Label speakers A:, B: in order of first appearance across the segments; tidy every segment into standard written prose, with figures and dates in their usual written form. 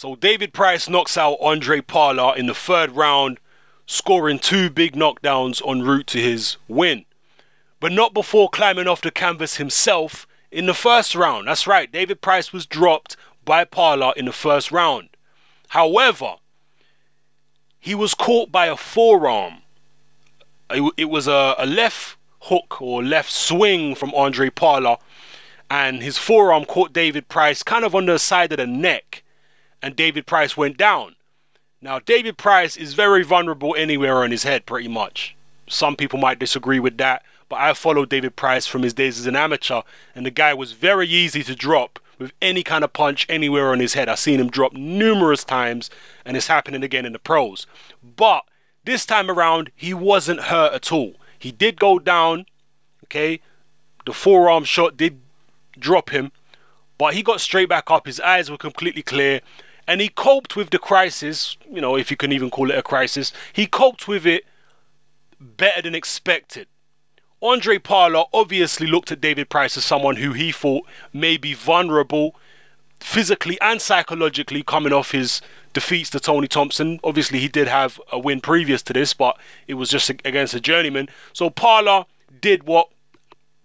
A: So David Price knocks out Ondrej Pala in the third round, scoring 2 big knockdowns en route to his win. But not before climbing off the canvas himself in the first round. That's right, David Price was dropped by Pala in the first round. However, he was caught by a forearm. It was a left hook or left swing from Ondrej Pala, and his forearm caught David Price kind of on the side of the neck, and David Price went down. Now, David Price is very vulnerable anywhere on his head, pretty much. Some people might disagree with that, but I followed David Price from his days as an amateur, and the guy was very easy to drop with any kind of punch anywhere on his head. I've seen him drop numerous times, and it's happening again in the pros. But this time around, he wasn't hurt at all. He did go down, okay? The forearm shot did drop him, but he got straight back up. His eyes were completely clear, and he coped with the crisis, you know, if you can even call it a crisis. He coped with it better than expected. Ondrej Pala obviously looked at David Price as someone who he thought may be vulnerable physically and psychologically coming off his defeats to Tony Thompson. Obviously, he did have a win previous to this, but it was just against a journeyman. So Pala did what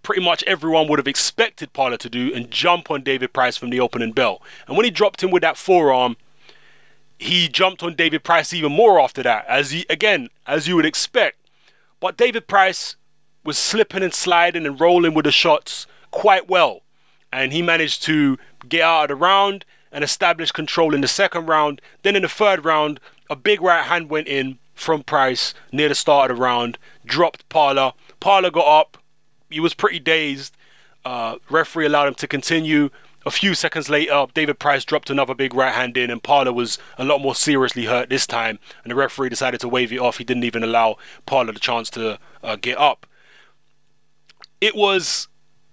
A: pretty much everyone would have expected Pala to do and jump on David Price from the opening bell. And when he dropped him with that forearm, he jumped on David Price even more after that, as you would expect. But David Price was slipping and sliding and rolling with the shots quite well, and he managed to get out of the round and establish control in the second round. Then in the third round, a big right hand went in from Price near the start of the round, dropped Pala. Pala got up. He was pretty dazed. Referee allowed him to continue. A few seconds later, David Price dropped another big right hand in, and Pala was a lot more seriously hurt this time, and the referee decided to wave it off. He didn't even allow Pala the chance to get up. It was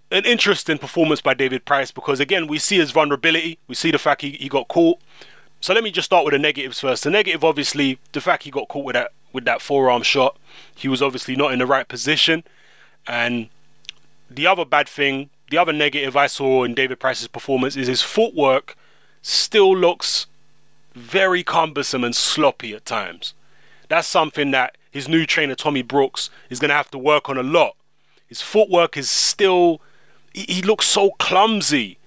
A: an interesting performance by David Price because, again, we see his vulnerability. We see the fact he got caught. So let me just start with the negatives first. The negative, obviously, the fact he got caught with that forearm shot. He was obviously not in the right position. And the other bad thing, the other negative I saw in David Price's performance is his footwork still looks very cumbersome and sloppy at times. That's something that his new trainer, Tommy Brooks, is going to have to work on a lot. His footwork is still, he looks so clumsy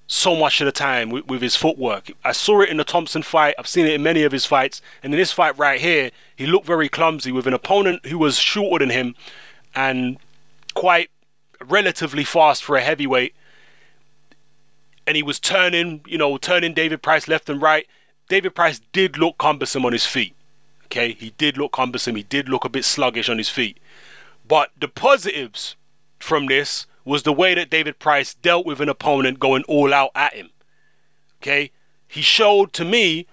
A: so much of the time with his footwork. I saw it in the Thompson fight. I've seen it in many of his fights. And in this fight right here, he looked very clumsy with an opponent who was shorter than him and quite relatively fast for a heavyweight. And he was turning David Price left and right. David Price did look cumbersome on his feet. Okay, he did look cumbersome. He did look a bit sluggish on his feet. But the positives from this was the way that David Price dealt with an opponent going all out at him. Okay? He showed, to me,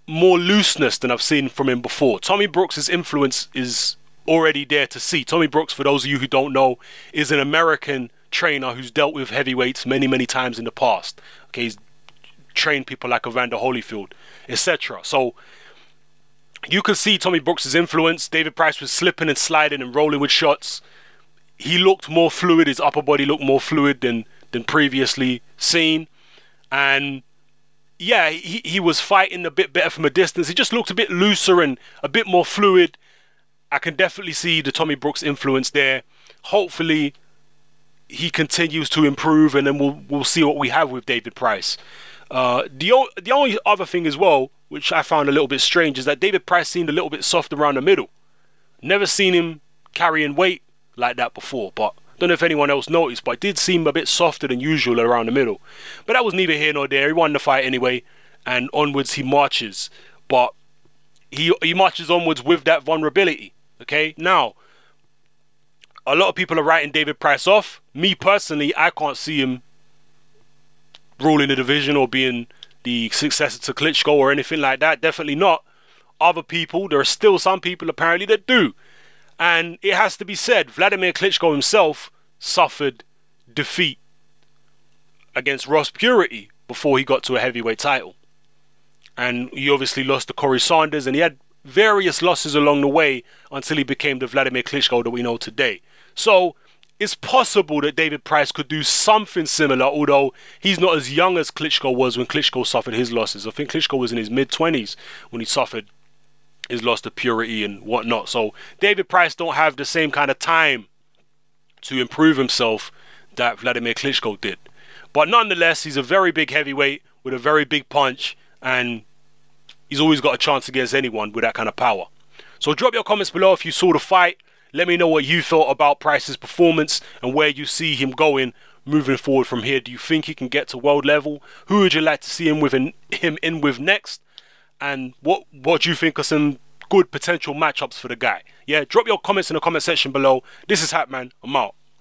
A: more looseness than I've seen from him before. Tommy Brooks' influence is already there to see. Tommy Brooks, for those of you who don't know, is an American trainer who's dealt with heavyweights many, many times in the past. Okay? He's trained people like Evander Holyfield, etc. So you can see Tommy Brooks' influence. David Price was slipping and sliding and rolling with shots. He looked more fluid. His upper body looked more fluid than previously seen. And yeah, he was fighting a bit better from a distance. He just looked a bit looser and a bit more fluid. I can definitely see the Tommy Brooks influence there. Hopefully he continues to improve, and then we'll see what we have with David Price. The only other thing as well, which I found a little bit strange, is that David Price seemed a little bit soft around the middle. Never seen him carrying weight like that before, but I don't know if anyone else noticed, but it did seem a bit softer than usual around the middle. But that was neither here nor there. He won the fight anyway, and onwards he marches. But he marches onwards with that vulnerability. Okay, now, a lot of people are writing David Price off. Me personally, I can't see him ruling the division or being the successor to Klitschko or anything like that. Definitely not. Other people, there are still some people apparently that do. And it has to be said, Vladimir Klitschko himself suffered defeat against Ross Purity before he got to a heavyweight title. And he obviously lost to Corey Sanders, and he had various losses along the way until he became the Vladimir Klitschko that we know today. So it's possible that David Price could do something similar, although he's not as young as Klitschko was when Klitschko suffered his losses. I think Klitschko was in his mid-20s when he suffered his loss to Purity and whatnot. So David Price don't have the same kind of time to improve himself that Vladimir Klitschko did. But nonetheless, he's a very big heavyweight with a very big punch, and he's always got a chance against anyone with that kind of power. So drop your comments below if you saw the fight. Let me know what you thought about Price's performance and where you see him going moving forward from here. Do you think he can get to world level? Who would you like to see him in with next? And what do you think are some good potential matchups for the guy? Yeah, drop your comments in the comment section below. This is Hatman. I'm out.